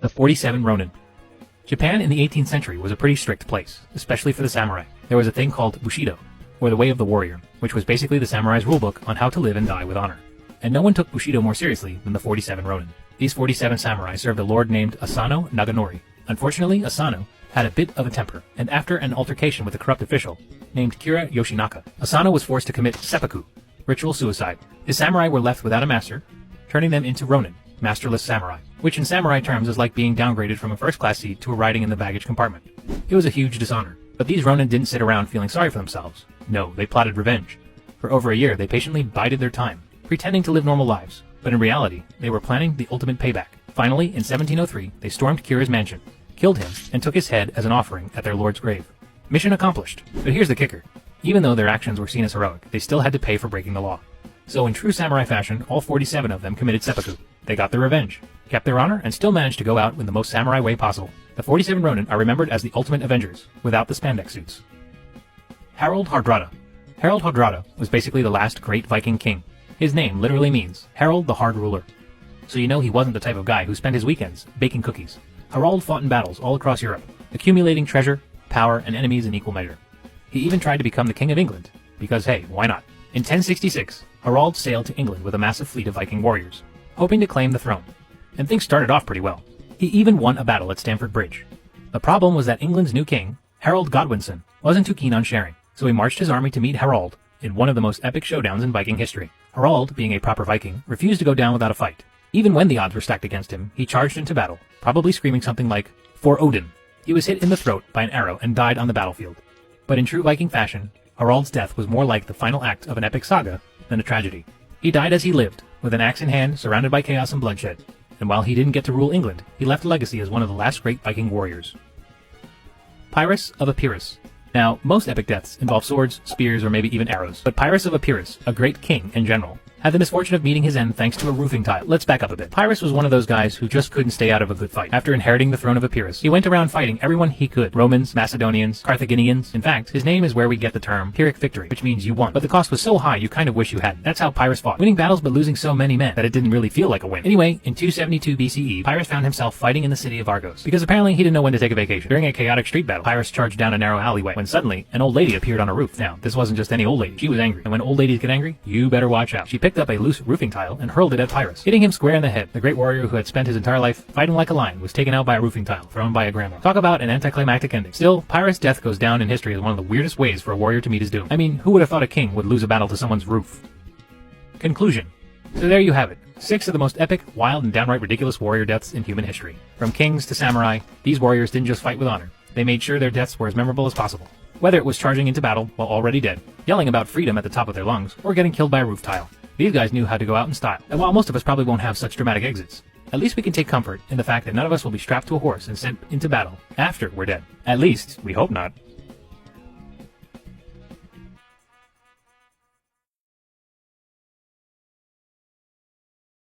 The 47 Ronin. Japan in the 18th century was a pretty strict place, especially for the samurai. There was a thing called Bushido, or the Way of the Warrior, which was basically the samurai's rulebook on how to live and die with honor. And no one took Bushido more seriously than the 47 Ronin. These 47 samurai served a lord named Asano Naganori. Unfortunately, Asano had a bit of a temper, and after an altercation with a corrupt official named Kira Yoshinaka, Asano was forced to commit seppuku, ritual suicide. His samurai were left without a master, turning them into Ronin, masterless samurai, which in samurai terms is like being downgraded from a first-class seat to a riding in the baggage compartment. It was a huge dishonor. But these Ronin didn't sit around feeling sorry for themselves. No, they plotted revenge. For over a year, they patiently bided their time, pretending to live normal lives. But in reality, they were planning the ultimate payback. Finally, in 1703, they stormed Kira's mansion, killed him, and took his head as an offering at their lord's grave. Mission accomplished. But here's the kicker. Even though their actions were seen as heroic, they still had to pay for breaking the law. So in true samurai fashion, all 47 of them committed seppuku. They got their revenge, kept their honor, and still managed to go out in the most samurai way possible. The 47 Ronin are remembered as the ultimate avengers, without the spandex suits. Harald Hardrada. Harald Hardrada was basically the last great Viking king. His name literally means Harald the Hard Ruler. So you know he wasn't the type of guy who spent his weekends baking cookies. Harald fought in battles all across Europe, accumulating treasure, power, and enemies in equal measure. He even tried to become the King of England, because hey, why not? In 1066, Harald sailed to England with a massive fleet of Viking warriors, hoping to claim the throne. And things started off pretty well. He even won a battle at Stamford Bridge. The problem was that England's new king, Harold Godwinson, wasn't too keen on sharing, so he marched his army to meet Harald in one of the most epic showdowns in Viking history. Harald, being a proper Viking, refused to go down without a fight. Even when the odds were stacked against him, he charged into battle, probably screaming something like, "For Odin!" He was hit in the throat by an arrow and died on the battlefield. But in true Viking fashion, Harald's death was more like the final act of an epic saga than a tragedy. He died as he lived, with an axe in hand, surrounded by chaos and bloodshed. And while he didn't get to rule England, he left a legacy as one of the last great Viking warriors. Pyrrhus of Epirus. Now, most epic deaths involve swords, spears, or maybe even arrows, but Pyrrhus of Epirus, a great king and general, had the misfortune of meeting his end thanks to a roofing tile. Let's back up a bit. Pyrrhus was one of those guys who just couldn't stay out of a good fight. After inheriting the throne of Epirus, he went around fighting everyone he could. Romans, Macedonians, Carthaginians. In fact, his name is where we get the term Pyrrhic victory, which means you won. But the cost was so high you kind of wish you hadn't. That's how Pyrrhus fought, winning battles but losing so many men that it didn't really feel like a win. Anyway, in 272 BCE, Pyrrhus found himself fighting in the city of Argos, because apparently he didn't know when to take a vacation. During a chaotic street battle, Pyrrhus charged down a narrow alleyway, when suddenly, an old lady appeared on a roof. Now, this wasn't just any old lady. She was angry, and when old ladies get angry, you better watch out. She picked up a loose roofing tile and hurled it at Pyrrhus, hitting him square in the head. The great warrior who had spent his entire life fighting like a lion was taken out by a roofing tile thrown by a grandma. Talk about an anticlimactic ending. Still, Pyrrhus' death goes down in history as one of the weirdest ways for a warrior to meet his doom. I mean, who would have thought a king would lose a battle to someone's roof? Conclusion. So there you have it. 6 of the most epic, wild, and downright ridiculous warrior deaths in human history. From kings to samurai, these warriors didn't just fight with honor. They made sure their deaths were as memorable as possible. Whether it was charging into battle while already dead, yelling about freedom at the top of their lungs, or getting killed by a roof tile. These guys knew how to go out in style. And while most of us probably won't have such dramatic exits, at least we can take comfort in the fact that none of us will be strapped to a horse and sent into battle after we're dead. At least, we hope not.